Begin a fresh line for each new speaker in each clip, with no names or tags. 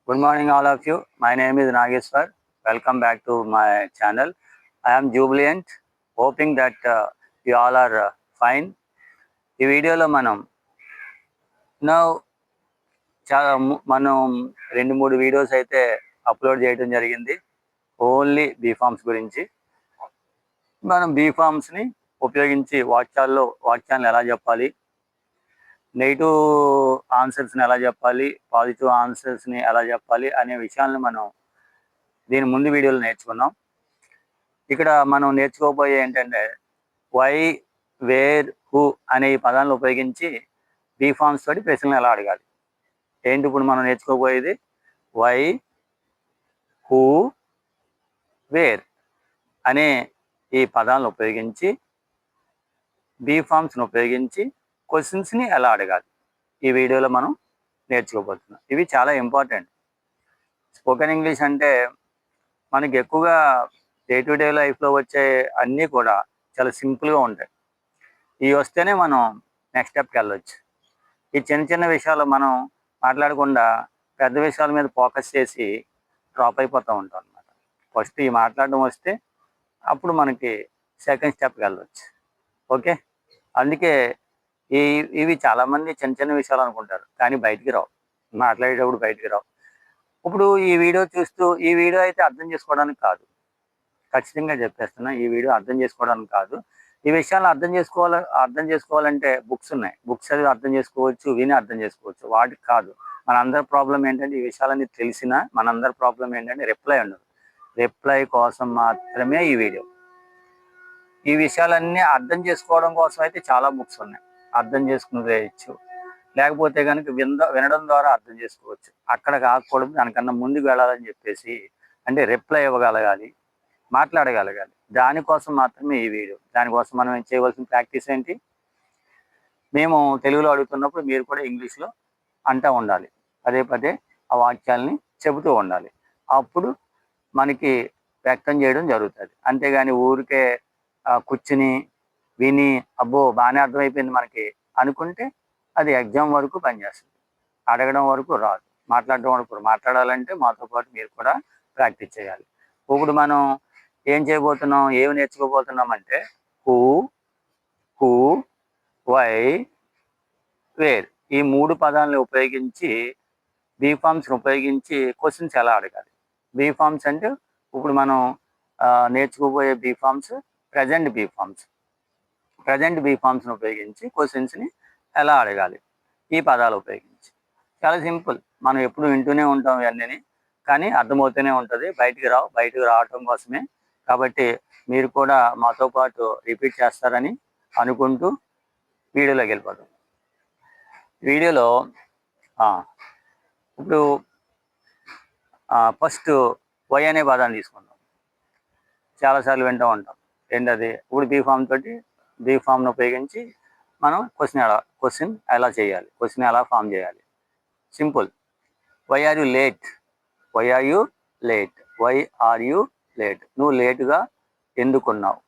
Good morning, all of you. My name is Nageshwar. Welcome back to my channel. I am jubilant, hoping that you all are fine. ఈ వీడియోలో now మనం 2-3 videos అయితే upload చేయడం జరిగింది. Only BPharms గురించి. మనం బీఫార్మ్స్ని ఉపయోగించి వాక్యాలను ఎలా చెప్పాలి, నెగిటివ్ ఆన్సర్స్ని ఎలా చెప్పాలి, పాజిటివ్ ఆన్సర్స్ని ఎలా చెప్పాలి అనే విషయాలను మనం దీని ముందు వీడియోలో నేర్చుకున్నాం. ఇక్కడ మనం నేర్చుకోబోయే ఏంటంటే వై, వేర్, హూ అనే ఈ పదాలను ఉపయోగించి బీఫార్మ్స్ తోటి ప్రశ్నలు ఎలా అడగాలి. ఏంటి ఇప్పుడు మనం నేర్చుకోబోయేది? వై, హూ, వేర్ అనే ఈ పదాలను ఉపయోగించి బీఫార్మ్స్ని ఉపయోగించి క్వశ్చన్స్ని ఎలా అడగాలి ఈ వీడియోలో మనం నేర్చుకోబోతున్నాం. ఇవి చాలా ఇంపార్టెంట్. స్పోకెన్ ఇంగ్లీష్ అంటే మనకి ఎక్కువగా డే టు డే లైఫ్లో వచ్చే అన్నీ కూడా చాలా సింపుల్గా ఉంటాయి. ఇవి వస్తేనే మనం నెక్స్ట్ స్టెప్కి వెళ్ళొచ్చు. ఈ చిన్న చిన్న విషయాలు మనం మాట్లాడకుండా పెద్ద విషయాల మీద ఫోకస్ చేసి డ్రాప్ అయిపోతూ ఉంటాం అనమాట. ఫస్ట్ ఈ మాట్లాడడం వస్తే అప్పుడు మనకి సెకండ్ స్టెప్కి వెళ్ళొచ్చు. ఓకే, అందుకే ఇవి చాలామంది చిన్న చిన్న విషయాలు అనుకుంటారు, కానీ బయటికి రావు, మాట్లాడేటప్పుడు బయటికి రావు. ఇప్పుడు ఈ వీడియో చూస్తూ ఈ వీడియో అయితే అర్థం చేసుకోవడానికి కాదు, ఖచ్చితంగా చెప్పేస్తున్నా, ఈ వీడియో అర్థం చేసుకోవడానికి కాదు. ఈ విషయాలను అర్థం చేసుకోవాలంటే బుక్స్ ఉన్నాయి, బుక్స్ చదివి అర్థం చేసుకోవచ్చు, విని అర్థం చేసుకోవచ్చు. వాటికి కాదు. మనందరి ప్రాబ్లం ఏంటంటే ఈ విషయాలన్నీ తెలిసినా మనందరి ప్రాబ్లం ఏంటంటే రిప్లై ఉండదు. రిప్లై కోసం మాత్రమే ఈ వీడియో. ఈ విషయాలన్నీ అర్థం చేసుకోవడం కోసం అయితే చాలా బుక్స్ ఉన్నాయి, అర్థం చేసుకుని వేయచ్చు. లేకపోతే కనుక వినడం ద్వారా అర్థం చేసుకోవచ్చు. అక్కడ కాకూడదు, దానికన్నా ముందుకు వెళ్ళాలని చెప్పేసి, అంటే రిప్లై ఇవ్వగలగాలి, మాట్లాడగలగాలి. దానికోసం మాత్రమే ఈ వీడియో. దానికోసం మనం చేయవలసిన ప్రాక్టీస్ ఏంటి? మేము తెలుగులో అడుగుతున్నప్పుడు మీరు కూడా ఇంగ్లీష్లో అంటూ ఉండాలి, పదే పదే ఆ వాక్యాలని చెబుతూ ఉండాలి. అప్పుడు మనకి వ్యక్తం చేయడం జరుగుతుంది. అంతేగాని ఊరికే కూర్చుని విని అబ్బో బాగానే అర్థమైపోయింది మనకి అనుకుంటే అది ఎగ్జామ్ వరకు పనిచేస్తుంది, అడగడం వరకు రాదు, మాట్లాడడం వరకు. మాట్లాడాలంటే మాతో పాటు మీరు కూడా ప్రాక్టీస్ చేయాలి. ఇప్పుడు మనం ఏం చేయబోతున్నాం, ఏమి నేర్చుకోబోతున్నాం అంటే హూ, వై, వేర్ ఈ 3 పదాలను ఉపయోగించి బీఫార్మ్స్ని ఉపయోగించి క్వశ్చన్స్ ఎలా అడగాలి. బీఫార్మ్స్ అంటే ఇప్పుడు మనం నేర్చుకోబోయే బీఫార్మ్స్ ప్రజెంట్ బీఫార్మ్స్ని ఉపయోగించి క్వశ్చన్స్ని ఎలా అడగాలి ఈ పదాలు ఉపయోగించి. చాలా సింపుల్, మనం ఎప్పుడు వింటూనే ఉంటాం ఇవన్నీ, కానీ అర్థమవుతూనే ఉంటుంది, బయటికి రావటం కోసమే. కాబట్టి మీరు కూడా మాతో పాటు రిపీట్ చేస్తారని అనుకుంటూ వీడియోలోకి వెళ్ళిపోతాం. వీడియోలో ఇప్పుడు ఫస్ట్ వై అనే పదాన్ని తీసుకుందాం. చాలాసార్లు వింటూ ఉంటాం. ఏంటది? ఇప్పుడు బీఫామ్ను ఉపయోగించి మనం క్వశ్చన్ ఎలా చేయాలి, క్వశ్చన్ ఎలా ఫామ్ చేయాలి. Simple. Why are you late? Why are you late? నువ్వు లేటుగా ఎందుకున్నావు?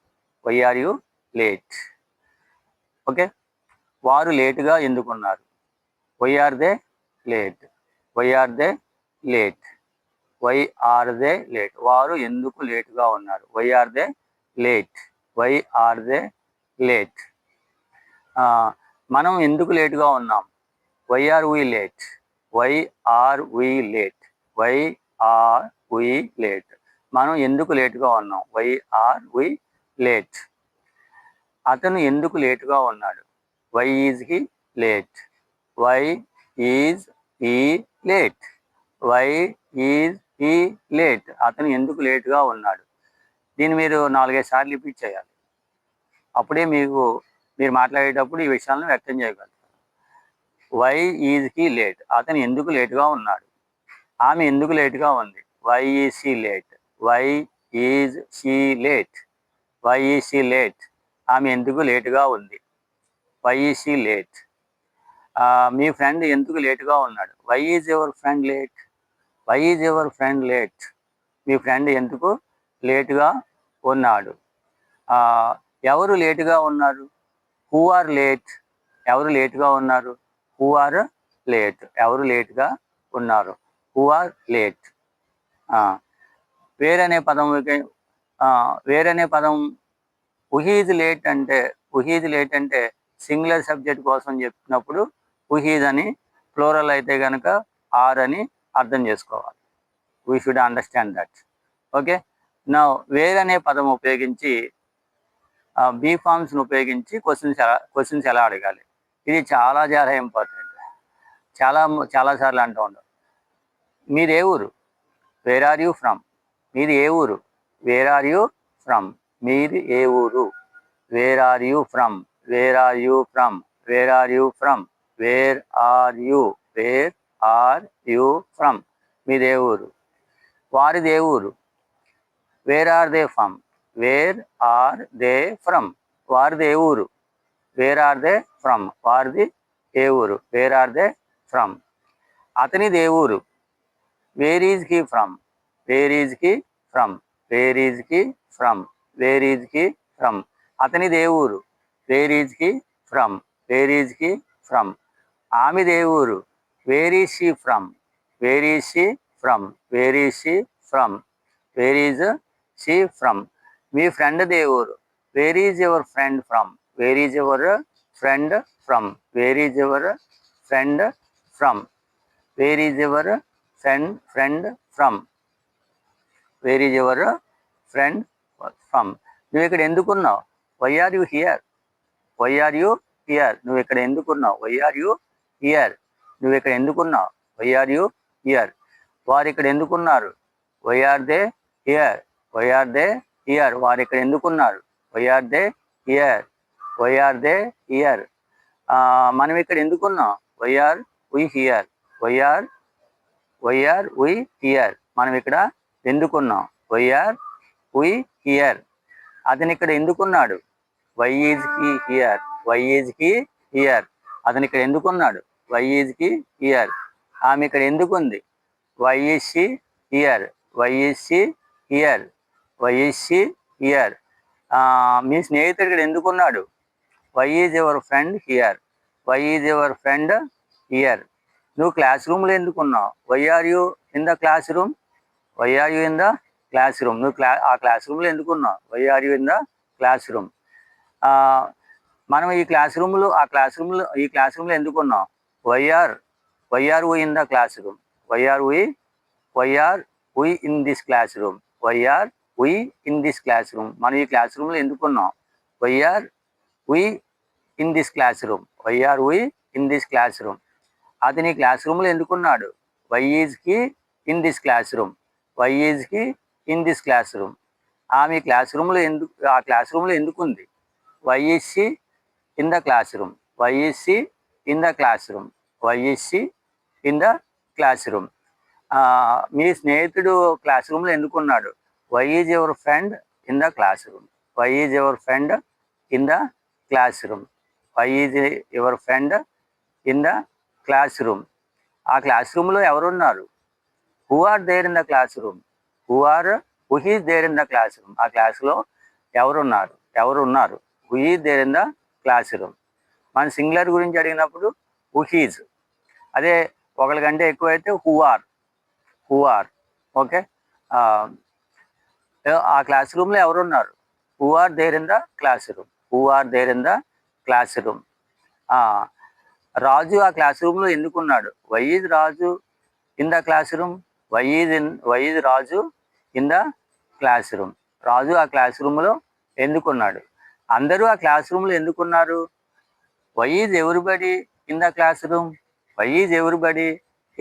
Why are you late? Okay. వారు లేటుగా ఎందుకున్నారు? Why are they late? Why are they late? వారు ఎందుకు లేటుగా ఉన్నారు? Why are they late? మనం ఎందుకు లేటుగా ఉన్నాం? Why are we late? మనం ఎందుకు లేటుగా ఉన్నాం? Why are we late? అతను ఎందుకు లేటుగా ఉన్నాడు? Why is he late? అతను ఎందుకు లేటుగా ఉన్నాడు? దీన్ని మీరు 4-5 సార్లు రిపీట్ చేయాలి. అప్పుడే మీరు మాట్లాడేటప్పుడు ఈ విషయాలను వ్యక్తం చేయగలుగుతారు. Why is he late? అతను ఎందుకు లేటుగా ఉన్నాడు? ఆమె ఎందుకు లేటుగా ఉంది? Why is she late? ఆమె ఎందుకు లేటుగా ఉంది? Why is she late? మీ ఫ్రెండ్ ఎందుకు లేటుగా ఉన్నాడు? Why is your friend late? మీ ఫ్రెండ్ ఎందుకు లేటుగా ఉన్నాడు? ఎవరు లేటుగా ఉన్నారు? Who are late? ఎవరు లేటుగా ఉన్నారు? ఎవరు లేటుగా ఉన్నారు? Who are late. వేర్ అనే పదం వేర్ అనే పదం హీజ్ లేట్ అంటే సింగులర్ సబ్జెక్ట్ కోసం చెప్పినప్పుడు హీజ్ అని, ప్లూరల్ అయితే కనుక ఆర్ అని అర్థం చేసుకోవాలి. We should understand that. Okay. నా వేర్ అనే పదం ఉపయోగించి బీ ఫార్మ్స్ని ఉపయోగించి క్వశ్చన్స్ ఎలా అడగాలి, ఇది చాలా చాలా ఇంపార్టెంట్. చాలాసార్లు అంటూ ఉంటాం, మీది ఏ ఊరు, వేర్ ఆర్ యూ ఫ్రమ్. మీది ఏ ఊరు, వేర్ ఆర్ యూ ఫ్రమ్. మీది ఏ ఊరు, where are you from. Where are you from. Where are you from. Where are you from. మీది ఏ ఊరు. వారిది ఏ ఊరు, where are they from. Where are they from. వారిది ఏ ఊరు, వేర్ ఆర్ దే ఫ్రమ్. వారిది ఏ ఊరు, వేర్ ఆర్ దే ఫ్రమ్. అతనిది ఏ ఊరు, where is he from. Where is he from. Where is he from. Where is he from. అతనిది ఏ ఊరు, where is he from. Where is he from. ఆమెది ఏ ఊరు, where is she from. Where is she from. Where is she from. Where is she from. మీ ఫ్రెండ్ది ఏ ఊరు, where is your friend from. Where is your friend from. Where is your friend from. Where is your friend from. Where is your friend from. నువ్వు ఇక్కడ ఎందుకున్నావు, why are you here. Why are you here. నువ్వు ఇక్కడ ఎందుకున్నావు, why are you here. నువ్వు ఇక్కడ ఎందుకున్నావు, why are you here. వారు ఇక్కడ ఎందుకున్నారు, why are they here. Why are they here. వారు ఇక్కడ ఎందుకున్నారు, why are they here. Why are they here. మనం ఇక్కడ ఎందుకున్నాం, why are we here. Why are we here. మనం ఇక్కడ ఎందుకున్నాం, వై ఆర్ వీ హియర్. అతను ఇక్కడ ఎందుకున్నాడు, why is he here. Why is he here. అతను ఇక్కడ ఎందుకున్నాడు, వై ఈజ్ హీ హియర్. ఆమె ఇక్కడ ఎందుకుంది, why is she here. Why is she here. Why is she here. మీ స్నేహితుడు ఇక్కడ ఎందుకున్నాడు, why is your friend here. Why is your friend here. నువ్వు క్లాస్ రూమ్లో ఎందుకున్నావు, why are you in the class room. Why are you in the class room. నువ్వు ఆ class రూమ్లో ఎందుకున్నావు, why are you in the class room. మనం ఈ class రూమ్లో ఎందుకున్నాం, why are we in the class room. Why are we in this class room. Why are we in this classroom. మనం ఈ క్లాస్ రూమ్లో ఎందుకున్నాం, why are we in this class room. Why are we in this classroom. అతని ఈ class రూమ్లో ఎందుకున్నాడు, why is he in this class room. Why is he in this classroom. ఆమె ఆ క్లాస్ రూమ్లో ఎందుకుంది, why is she in the class room. Why is she in the class room. Why is she in the class room. మీ స్నేహితుడు class రూమ్లో ఎందుకున్నాడు, why is your friend in the class room. Why is your friend in the class room. Why is your friend in the class room. ఆ class రూమ్లో ఎవరున్నారు, who are there in the class room. Who is there in the class room. ఆ క్లాస్లో ఎవరున్నారు. Who is there in the class room. మన singular గురించి అడిగినప్పుడు who is. అదే ఒకరి కంటే ఎక్కువైతే హూ ఆర్. ఓకే. ఆ క్లాస్ రూమ్లో ఎవరున్నారు, who are there in the class room. Who are there in the class room. Raju ఆ క్లాస్ రూమ్లో ఎందుకున్నాడు, why is Raju in the class room. Why is Raju in the class room. Raju ఆ class రూమ్లో ఎందుకున్నాడు. అందరూ ఆ క్లాస్ రూమ్లో ఎందుకున్నారు, why is everybody in the class room. Why is everybody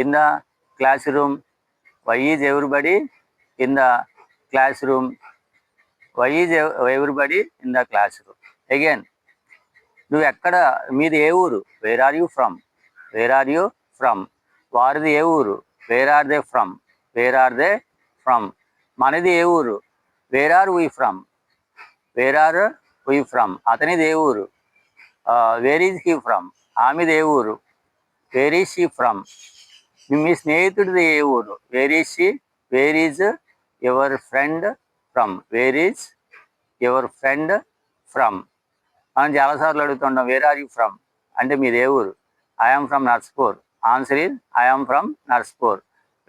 in the class room. Why is everybody in the class room. Why is everybody in the class room. Again, నువ్వు ఎక్కడ, మీది ఏ ఊరు, where are you from. Where are you from. వారిది ఏ ఊరు, where are they from. Where are they from. మనది ఏ ఊరు, where are we from. Where are we from. అతనిది ఏ ఊరు, వేర్ ఈజ్ హీ ఫ్రమ్. ఆమెది ఏ ఊరు, వేర్ ఈజ్ షీ ఫ్రమ్. మీ స్నేహితుడిది ఏ ఊరు, where is she. Where is your friend from. Where is your friend from. మనం చాలాసార్లు అడుగుతుంటాం, వేర్ ఆర్ యూ ఫ్రమ్ అంటే మీది ఏ ఊరు. I am from Narsapur. Answer is I am from Narsapur.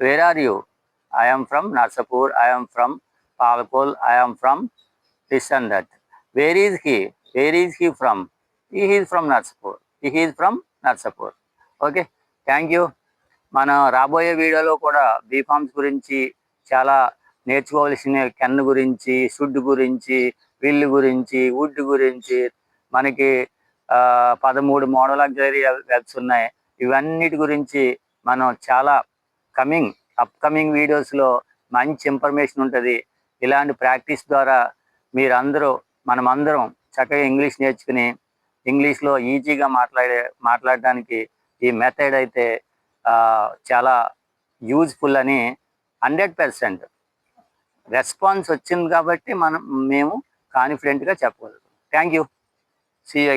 Where are you? I am from Narsapur, I am from Palakol, I am from this and that. Where is he? Where is he from? He is from Narsapur. He is from Narsapur. Okay, thank you. మన రాబోయే వీడియోలో కూడా BPharms గురించి చాలా నేర్చుకోవాల్సిన can గురించి, should గురించి, will గురించి, వుడ్ గురించి, మనకి 13 మోడల్ ఆక్సిలరీ వెబ్స్ ఉన్నాయి. ఇవన్నిటి గురించి మనం చాలా అప్కమింగ్ వీడియోస్లో మంచి ఇన్ఫర్మేషన్ ఉంటుంది. ఇలాంటి ప్రాక్టీస్ ద్వారా మీరందరూ మనమందరం చక్కగా ఇంగ్లీష్ నేర్చుకుని ఇంగ్లీష్లో ఈజీగా మాట్లాడడానికి ఈ మెథడ్ అయితే చాలా యూజ్ఫుల్ అని 100% రెస్పాన్స్ వచ్చింది కాబట్టి మేము కాన్ఫిడెంట్గా చెప్పగలుగుతాం. Thank you. See you.